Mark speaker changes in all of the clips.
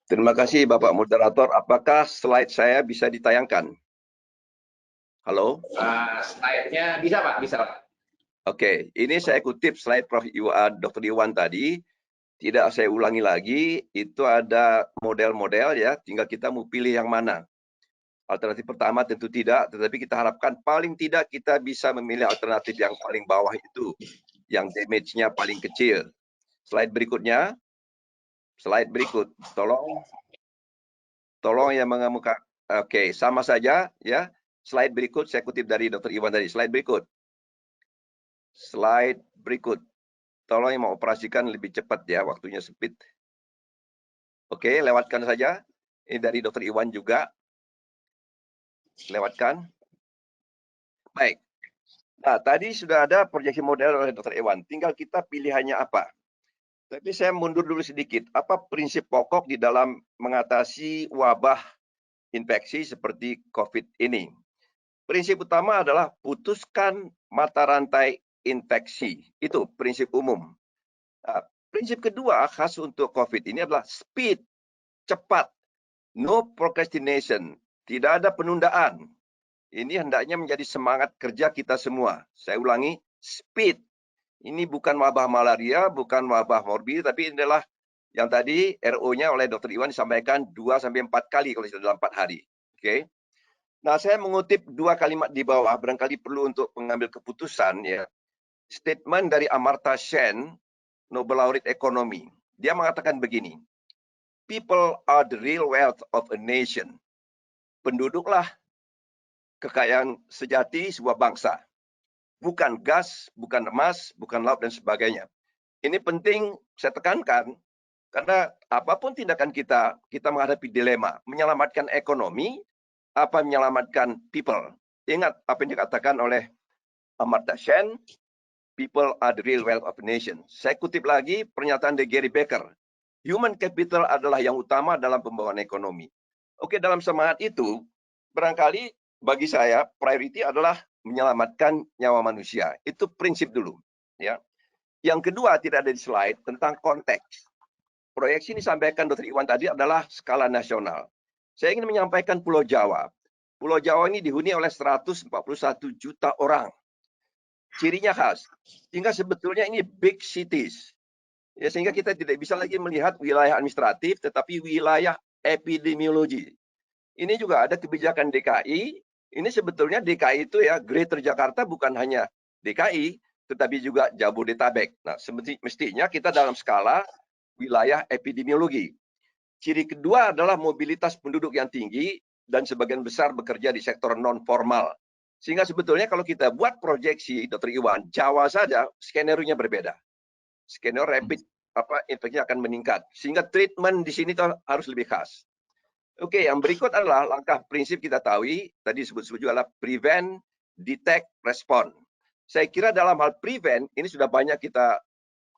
Speaker 1: Terima kasih Bapak Moderator. Apakah slide saya bisa ditayangkan? Halo?
Speaker 2: Slide-nya bisa Pak, bisa Pak.
Speaker 1: Oke, ini saya kutip slide Prof. Dr. Iwan tadi. Tidak saya ulangi lagi, itu ada model-model ya, tinggal kita mau pilih yang mana. Alternatif pertama tentu tidak, tetapi kita harapkan paling tidak kita bisa memilih alternatif yang paling bawah itu, yang damage-nya paling kecil. Slide berikutnya, slide berikut, tolong yang mengemuka. Oke, sama saja ya. Slide berikut saya kutip dari Dr. Iwan tadi. Slide berikut. Slide berikut. Tolong yang mengoperasikan lebih cepat ya, waktunya sempit. Oke, lewatkan saja. Ini dari Dr. Iwan juga. Lewatkan. Baik. Nah, tadi sudah ada proyeksi model oleh Dr. Iwan. Tinggal kita pilihannya apa. Tapi saya mundur dulu sedikit. Apa prinsip pokok di dalam mengatasi wabah infeksi seperti COVID ini? Prinsip utama adalah putuskan mata rantai infeksi. Itu prinsip umum. Nah, prinsip kedua khas untuk COVID ini adalah speed, cepat, no procrastination, tidak ada penundaan. Ini hendaknya menjadi semangat kerja kita semua. Saya ulangi, speed. Ini bukan wabah malaria, bukan wabah morbid, tapi ini adalah yang tadi RO-nya oleh Dr. Iwan disampaikan 2-4 kali kalau dalam 4 hari. Oke. Nah, saya mengutip 2 kalimat di bawah, barangkali perlu untuk mengambil keputusan ya. Statement dari Amartya Sen, Nobel Laureate Ekonomi. Dia mengatakan begini, people are the real wealth of a nation. Penduduklah kekayaan sejati sebuah bangsa. Bukan gas, bukan emas, bukan laut, dan sebagainya. Ini penting saya tekankan, karena apapun tindakan kita menghadapi dilema, menyelamatkan ekonomi, apa menyelamatkan people. Ingat apa yang dikatakan oleh Amartya Sen, people are the real wealth of a nation. Saya kutip lagi pernyataan dari Gary Becker, human capital adalah yang utama dalam pembangunan ekonomi. Oke, dalam semangat itu, barangkali bagi saya priority adalah menyelamatkan nyawa manusia. Itu prinsip dulu, ya. Yang kedua tidak ada di slide tentang konteks. Proyeksi ini disampaikan Dr. Iwan tadi adalah skala nasional. Saya ingin menyampaikan Pulau Jawa. Pulau Jawa ini dihuni oleh 141 juta orang. Cirinya khas. Sehingga sebetulnya ini big cities. Ya, sehingga kita tidak bisa lagi melihat wilayah administratif, tetapi wilayah epidemiologi. Ini juga ada kebijakan DKI. Ini sebetulnya DKI itu ya, Greater Jakarta bukan hanya DKI, tetapi juga Jabodetabek. Nah, mestinya kita dalam skala wilayah epidemiologi. Ciri kedua adalah mobilitas penduduk yang tinggi dan sebagian besar bekerja di sektor non-formal. Sehingga sebetulnya kalau kita buat proyeksi, Dr. Iwan, Jawa saja skenario-nya berbeda. Skenario rapid infeksinya akan meningkat. Sehingga treatment di sini harus lebih khas. Oke, yang berikut adalah langkah prinsip kita tahu, tadi disebut-sebut juga adalah prevent, detect, respond. Saya kira dalam hal prevent, ini sudah banyak kita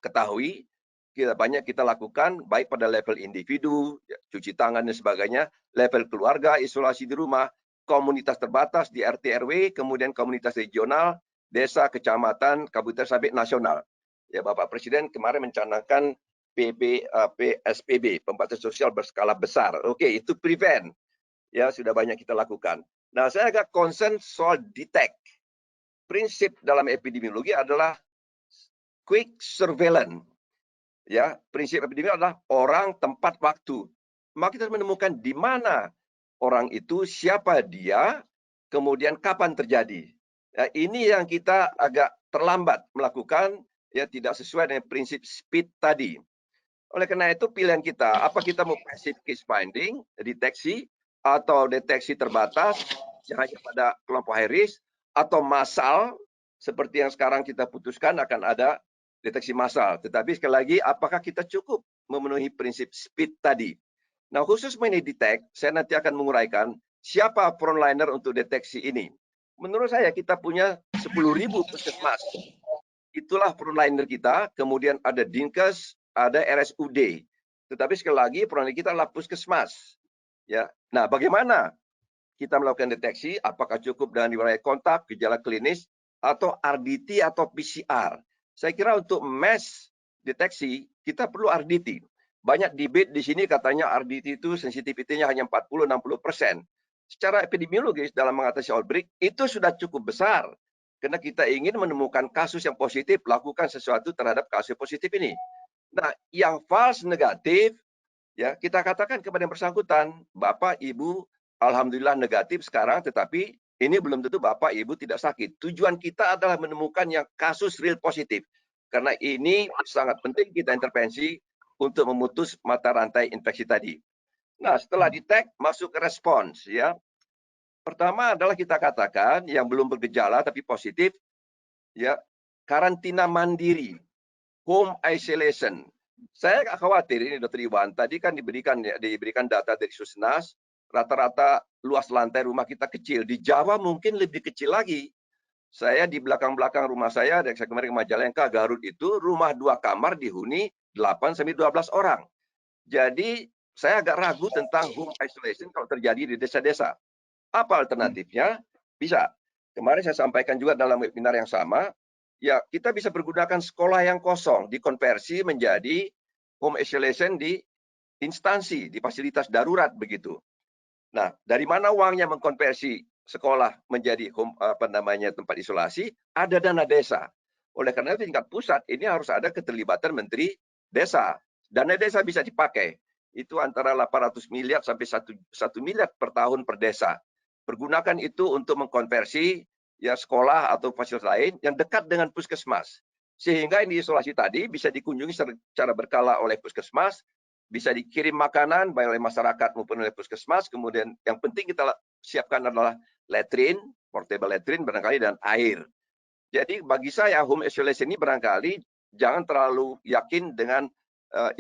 Speaker 1: ketahui, banyak kita lakukan, baik pada level individu, cuci tangan dan sebagainya, level keluarga, isolasi di rumah, komunitas terbatas di RT RW, kemudian komunitas regional, desa, kecamatan, kabupaten sampai nasional. Ya, Bapak Presiden kemarin mencanangkan PSBB, pembatasan sosial berskala besar. Oke, itu prevent. Ya, sudah banyak kita lakukan. Nah, saya agak concern soal detect. Prinsip dalam epidemiologi adalah quick surveillance. Ya, prinsip epidemiologi adalah orang, tempat, waktu. Maka kita menemukan di mana orang itu, siapa dia, kemudian kapan terjadi. Ya, ini yang kita agak terlambat melakukan, ya tidak sesuai dengan prinsip speed tadi. Oleh karena itu pilihan kita, apa kita mau passive case finding, deteksi, atau deteksi terbatas, yang hanya pada kelompok high risk, atau massal, seperti yang sekarang kita putuskan akan ada deteksi massal. Tetapi sekali lagi, apakah kita cukup memenuhi prinsip speed tadi? Nah, khusus mengenai detect, saya nanti akan menguraikan siapa frontliner untuk deteksi ini. Menurut saya kita punya 10.000 puskesmas. Itulah frontliner kita, kemudian ada Dinkes, ada RSUD. Tetapi sekali lagi frontliner kita adalah puskesmas. Ya. Nah, bagaimana kita melakukan deteksi? Apakah cukup dengan riwayat kontak, gejala klinis, atau RDT atau PCR? Saya kira untuk mass deteksi kita perlu RDT. banyak debate di sini katanya RDT itu sensitivitinya hanya 40-60%. Secara epidemiologis dalam mengatasi outbreak itu sudah cukup besar. Karena kita ingin menemukan kasus yang positif, lakukan sesuatu terhadap kasus positif ini. Nah, yang false negatif, ya kita katakan kepada yang bersangkutan, Bapak, Ibu, alhamdulillah negatif sekarang, tetapi ini belum tentu Bapak, Ibu tidak sakit. Tujuan kita adalah menemukan yang kasus real positif. Karena ini sangat penting kita intervensi untuk memutus mata rantai infeksi tadi. Nah, setelah detect, masuk ke respons, ya. Pertama adalah kita katakan yang belum bergejala tapi positif, ya, karantina mandiri, home isolation. Saya agak khawatir ini Dr. Iwan, tadi kan diberikan data dari Susnas, rata-rata luas lantai rumah kita kecil. Di Jawa mungkin lebih kecil lagi. Saya di belakang-belakang rumah saya, dari saya kemarin ke Majalengka, Garut itu rumah 2 kamar dihuni 8-12 orang. Jadi saya agak ragu tentang home isolation kalau terjadi di desa-desa. Apa alternatifnya? Bisa. Kemarin saya sampaikan juga dalam webinar yang sama, ya kita bisa pergunakan sekolah yang kosong, dikonversi menjadi home isolation di instansi, di fasilitas darurat begitu. Nah, dari mana uangnya mengkonversi sekolah menjadi tempat isolasi? Ada dana desa. Oleh karena itu tingkat pusat ini harus ada keterlibatan Menteri Desa. Dana desa bisa dipakai. Itu antara 800 miliar sampai 1 miliar per tahun per desa. Pergunakan itu untuk mengkonversi ya sekolah atau fasilitas lain yang dekat dengan puskesmas. Sehingga ini isolasi tadi bisa dikunjungi secara berkala oleh puskesmas, bisa dikirim makanan baik oleh masyarakat maupun oleh puskesmas. Kemudian yang penting kita siapkan adalah latrine, portable latrine barangkali, dan air. Jadi bagi saya home isolation ini barangkali jangan terlalu yakin dengan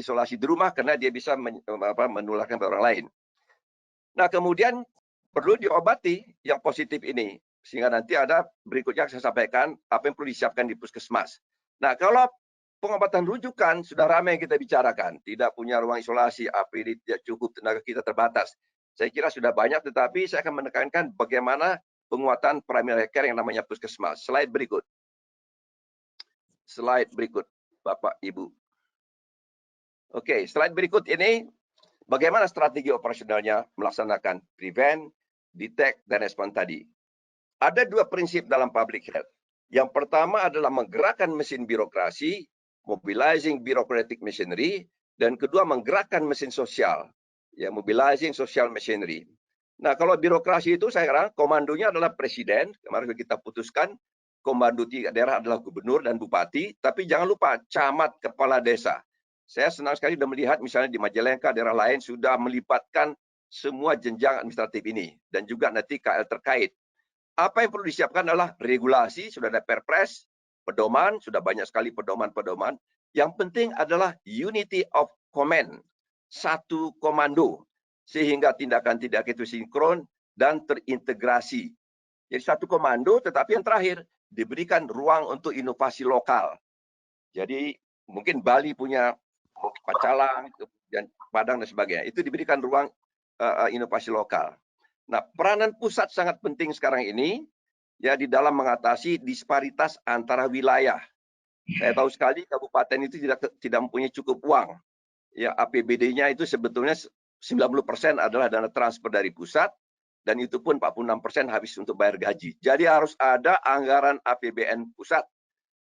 Speaker 1: isolasi di rumah karena dia bisa menularkan ke orang lain. Nah, kemudian perlu diobati yang positif ini sehingga nanti ada berikutnya saya sampaikan apa yang perlu disiapkan di puskesmas. Nah, kalau pengobatan rujukan sudah ramai kita bicarakan, tidak punya ruang isolasi, APD tidak cukup, tenaga kita terbatas. Saya kira sudah banyak, tetapi saya akan menekankan bagaimana penguatan primary care yang namanya puskesmas. Slide berikut. Slide berikut, Bapak, Ibu. Oke, slide berikut ini bagaimana strategi operasionalnya melaksanakan prevent, detect, dan respon tadi. Ada 2 prinsip dalam public health. Yang pertama adalah menggerakkan mesin birokrasi, mobilizing bureaucratic machinery, dan kedua menggerakkan mesin sosial, ya, mobilizing social machinery. Nah, kalau birokrasi itu saya kira komandonya adalah presiden, kemarin kita putuskan, komando 3 daerah adalah gubernur dan bupati, tapi jangan lupa camat, kepala desa. Saya senang sekali sudah melihat misalnya di Majalengka, daerah lain sudah melibatkan semua jenjang administratif ini, dan juga nanti KL terkait. Apa yang perlu disiapkan adalah regulasi, sudah ada perpres, pedoman, sudah banyak sekali pedoman-pedoman. Yang penting adalah unity of command, satu komando, sehingga tindakan-tindakan itu sinkron dan terintegrasi. Jadi satu komando, tetapi yang terakhir, diberikan ruang untuk inovasi lokal. Jadi mungkin Bali punya Pacalang, dan Padang dan sebagainya. Itu diberikan ruang inovasi lokal. Nah, peranan pusat sangat penting sekarang ini ya di dalam mengatasi disparitas antara wilayah. Saya tahu sekali kabupaten itu tidak mempunyai cukup uang. Ya, APBD-nya itu sebetulnya 90% adalah dana transfer dari pusat dan itu pun 46% habis untuk bayar gaji. Jadi harus ada anggaran APBN pusat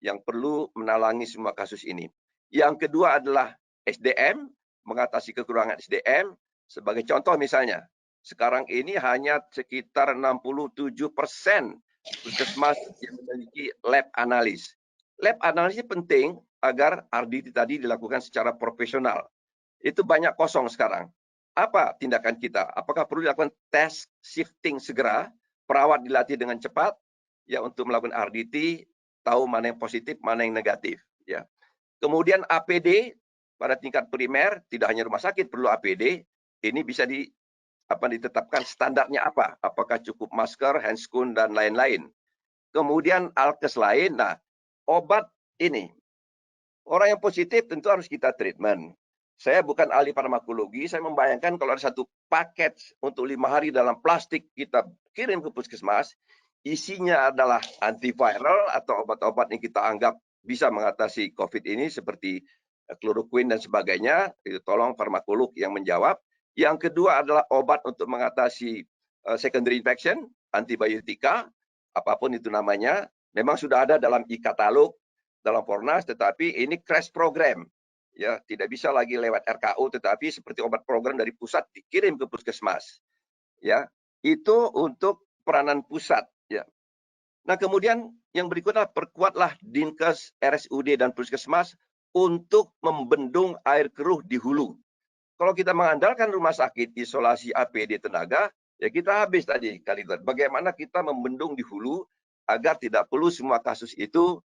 Speaker 1: yang perlu menalangi semua kasus ini. Yang kedua adalah SDM, mengatasi kekurangan SDM. Sebagai contoh misalnya, sekarang ini hanya sekitar 67% puskesmas yang memiliki lab analis. Lab analis penting agar RDT tadi dilakukan secara profesional. Itu banyak kosong sekarang. Apa tindakan kita? Apakah perlu dilakukan tes shifting segera, perawat dilatih dengan cepat, ya untuk melakukan RDT, tahu mana yang positif, mana yang negatif. Ya. Kemudian APD pada tingkat primer, tidak hanya rumah sakit perlu APD, ini bisa ditetapkan standarnya apa, apakah cukup masker, handscoon, dan lain-lain. Kemudian alkes lain, nah obat ini, orang yang positif tentu harus kita treatment. Saya bukan ahli farmakologi, saya membayangkan kalau ada satu paket untuk 5 hari dalam plastik kita kirim ke puskesmas, isinya adalah antiviral atau obat-obat yang kita anggap bisa mengatasi COVID ini seperti kloroquine dan sebagainya, itu tolong farmakolog yang menjawab. Yang kedua adalah obat untuk mengatasi secondary infection, antibiotika, apapun itu namanya, memang sudah ada dalam e-katalog, dalam Fornas, tetapi ini crash program. Ya, tidak bisa lagi lewat RKU, tetapi seperti obat program dari pusat dikirim ke puskesmas. Ya, itu untuk peranan pusat. Ya. Nah, kemudian yang berikutnya perkuatlah Dinkes, RSUD dan puskesmas untuk membendung air keruh di hulu. Kalau kita mengandalkan rumah sakit, isolasi, APD, tenaga, ya kita habis tadi kali itu. Bagaimana kita membendung di hulu agar tidak perlu semua kasus itu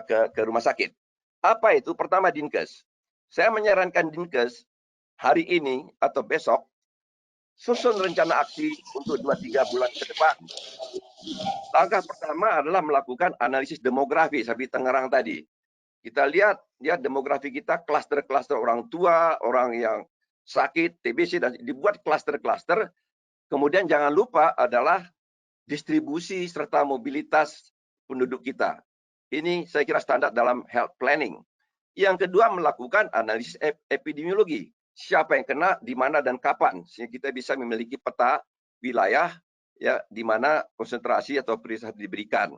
Speaker 1: ke rumah sakit. Apa itu? Pertama, Dinkes. Saya menyarankan Dinkes hari ini atau besok susun rencana aksi untuk 2-3 bulan ke depan. Langkah pertama adalah melakukan analisis demografi seperti Tangerang tadi. Kita lihat ya demografi kita, klaster-klaster orang tua, orang yang sakit, TBC, dan dibuat klaster-klaster. Kemudian jangan lupa adalah distribusi serta mobilitas penduduk kita. Ini saya kira standar dalam health planning. Yang kedua, melakukan analisis epidemiologi. Siapa yang kena, di mana dan kapan, sehingga kita bisa memiliki peta wilayah ya di mana konsentrasi atau prioritas diberikan.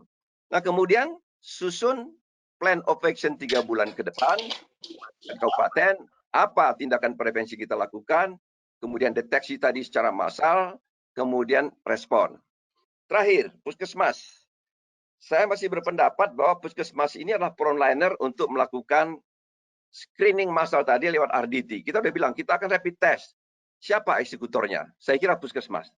Speaker 1: Nah, kemudian susun plan of action 3 bulan ke depan, kabupaten, apa tindakan prevensi kita lakukan, kemudian deteksi tadi secara massal, kemudian respon. Terakhir, puskesmas. Saya masih berpendapat bahwa puskesmas ini adalah frontliner untuk melakukan screening massal tadi lewat RDT. Kita udah bilang, kita akan rapid test. Siapa eksekutornya? Saya kira puskesmas.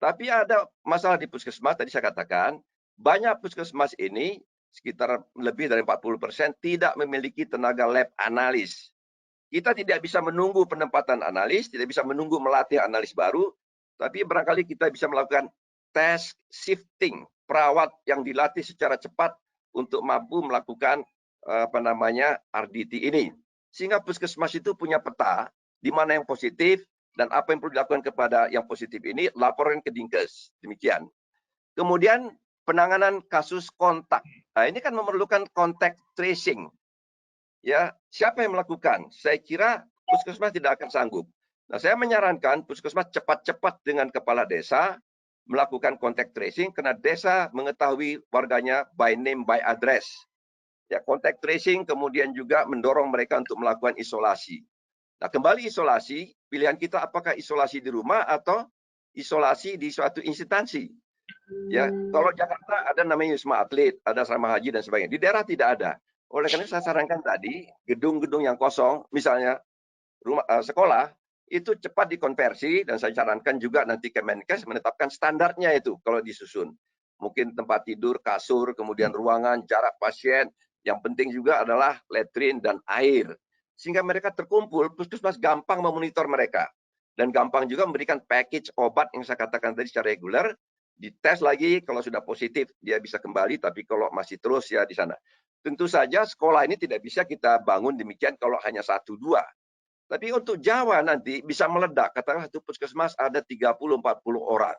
Speaker 1: Tapi ada masalah di puskesmas, tadi saya katakan, banyak puskesmas ini, sekitar lebih dari 40%, tidak memiliki tenaga lab analis. Kita tidak bisa menunggu penempatan analis, tidak bisa menunggu melatih analis baru, tapi barangkali kita bisa melakukan tes shifting, perawat yang dilatih secara cepat untuk mampu melakukan RDT ini. Sehingga puskesmas itu punya peta di mana yang positif dan apa yang perlu dilakukan kepada yang positif ini, laporan ke Dinkes. Demikian. Kemudian penanganan kasus kontak. Nah, ini kan memerlukan contact tracing. Ya, siapa yang melakukan? Saya kira puskesmas tidak akan sanggup. Nah, saya menyarankan puskesmas cepat-cepat dengan kepala desa melakukan contact tracing karena desa mengetahui warganya by name, by address. Ya, contact tracing kemudian juga mendorong mereka untuk melakukan isolasi. Nah, kembali isolasi, pilihan kita apakah isolasi di rumah atau isolasi di suatu instansi. Ya, kalau Jakarta ada namanya Wisma Atlet, ada asrama haji dan sebagainya. Di daerah tidak ada. Oleh karena itu saya sarankan tadi, gedung-gedung yang kosong, misalnya rumah sekolah, itu cepat dikonversi dan saya sarankan juga nanti Kemenkes menetapkan standarnya itu kalau disusun. Mungkin tempat tidur, kasur, kemudian ruangan, jarak pasien. Yang penting juga adalah letrin dan air. Sehingga mereka terkumpul, puskesmas gampang memonitor mereka. Dan gampang juga memberikan package obat yang saya katakan tadi secara reguler, dites lagi, kalau sudah positif dia bisa kembali, tapi kalau masih terus ya di sana. Tentu saja sekolah ini tidak bisa kita bangun demikian kalau hanya 1-2. Tapi untuk Jawa nanti bisa meledak, katakanlah satu puskesmas ada 30-40 orang.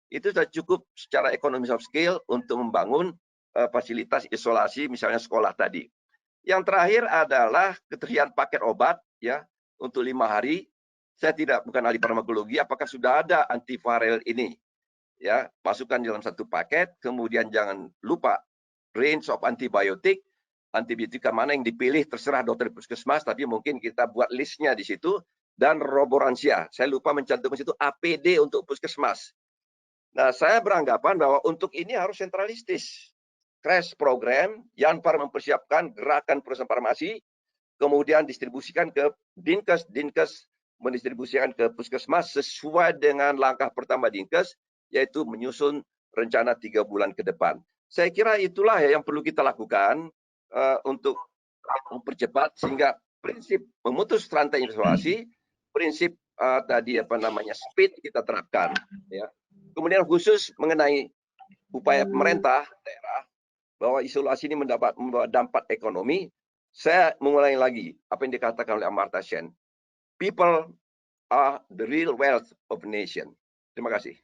Speaker 1: Itu sudah cukup secara ekonomi soft skill untuk membangun fasilitas isolasi misalnya sekolah tadi. Yang terakhir adalah ketersediaan paket obat ya untuk 5 hari. Saya bukan ahli farmakologi, apakah sudah ada antiviral ini? Ya, masukkan dalam satu paket, kemudian jangan lupa range of antibiotik mana yang dipilih terserah dokter puskesmas, tapi mungkin kita buat listnya di situ, dan roboransia. Saya lupa mencantumkan situ APD untuk puskesmas. Nah, saya beranggapan bahwa untuk ini harus sentralistis. Crash program, Yanpar mempersiapkan gerakan perusahaan farmasi, kemudian distribusikan ke Dinkes, Dinkes mendistribusikan ke puskesmas sesuai dengan langkah pertama Dinkes, yaitu menyusun rencana 3 bulan ke depan. Saya kira itulah yang perlu kita lakukan untuk mempercepat sehingga prinsip memutus rantai isolasi, prinsip tadi speed kita terapkan. Ya. Kemudian khusus mengenai upaya pemerintah daerah bahwa isolasi ini membawa dampak ekonomi, saya mengulangi lagi apa yang dikatakan oleh Amartya Sen. People are the real wealth of nation. Terima kasih.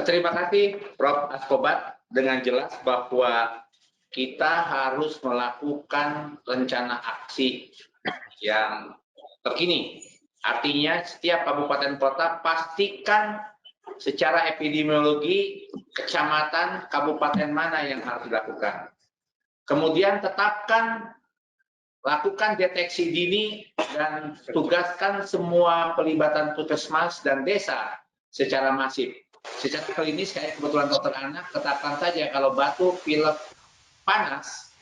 Speaker 2: Terima kasih Prof. Askobat dengan jelas bahwa kita harus melakukan rencana aksi yang terkini. Artinya setiap kabupaten kota pastikan secara epidemiologi kecamatan, kabupaten mana yang harus dilakukan. Kemudian lakukan deteksi dini dan tugaskan semua pelibatan puskesmas dan desa secara masif. Secara klinis, saya kebetulan dokter anak, tetapkan saja kalau batuk, pilek, panas,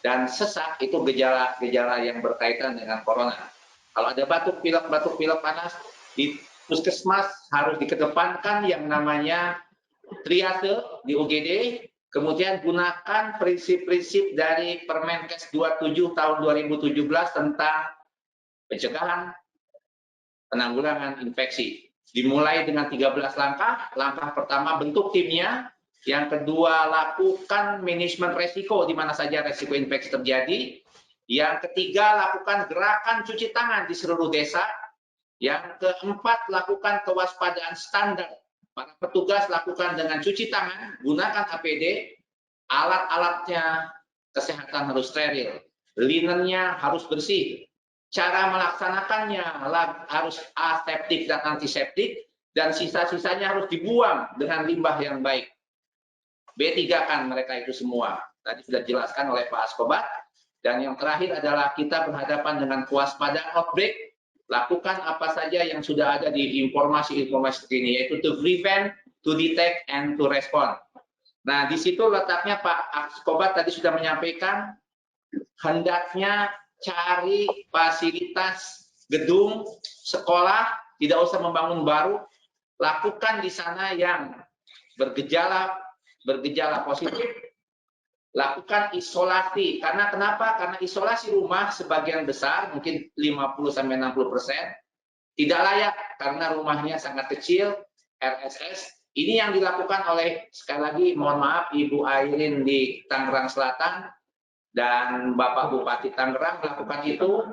Speaker 2: dan sesak itu gejala-gejala yang berkaitan dengan corona. Kalau ada batuk pilek panas, di puskesmas harus dikedepankan yang namanya triase di UGD, kemudian gunakan prinsip-prinsip dari Permenkes 27 tahun 2017 tentang pencegahan penanggulangan infeksi. Dimulai dengan 13 langkah. Langkah pertama, bentuk timnya. Yang kedua, lakukan manajemen resiko di mana saja resiko infeksi terjadi. Yang ketiga, lakukan gerakan cuci tangan di seluruh desa. Yang keempat, lakukan kewaspadaan standar. Para petugas lakukan dengan cuci tangan, gunakan APD, alat-alatnya kesehatan harus steril, linennya harus bersih. Cara melaksanakannya harus aseptik dan antiseptik, dan sisa-sisanya harus dibuang dengan limbah yang baik. B3-kan mereka itu semua. Tadi sudah dijelaskan oleh Pak Askobat. Dan yang terakhir adalah kita berhadapan dengan kewaspadaan outbreak. Lakukan apa saja yang sudah ada di informasi-informasi ini, yaitu to prevent, to detect, and to respond. Nah, di situ letaknya Pak Askobat tadi sudah menyampaikan, hendaknya cari fasilitas gedung, sekolah, tidak usah membangun baru, lakukan di sana yang bergejala positif, lakukan isolasi. Karena kenapa? Karena isolasi rumah sebagian besar, mungkin 50-60%, tidak layak karena rumahnya sangat kecil, RSS. Ini yang dilakukan oleh, sekali lagi mohon maaf, Ibu Airin di Tangerang Selatan dan Bapak Bupati Tangerang melakukan itu,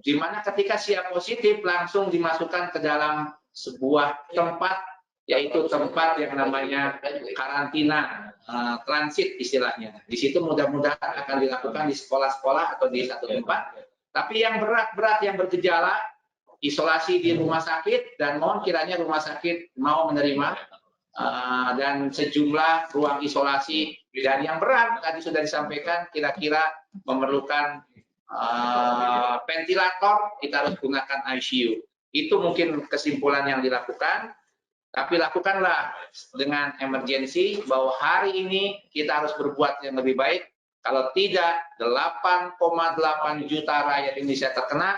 Speaker 2: di mana ketika siap positif langsung dimasukkan ke dalam sebuah tempat, yaitu tempat yang namanya karantina transit istilahnya. Di situ mudah-mudahan akan dilakukan di sekolah-sekolah atau di satu tempat. Tapi yang berat-berat, yang bergejala, isolasi di rumah sakit, dan mohon kiranya rumah sakit mau menerima dan sejumlah ruang isolasi. Dan yang berat tadi sudah disampaikan, kira-kira memerlukan ventilator, kita harus gunakan ICU. Itu mungkin kesimpulan yang dilakukan. Tapi lakukanlah dengan emergensi, bahwa hari ini kita harus berbuat yang lebih baik. Kalau tidak, 8,8 juta rakyat Indonesia terkena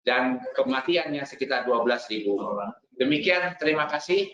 Speaker 2: dan kematiannya sekitar 12.000 orang. Demikian, terima kasih.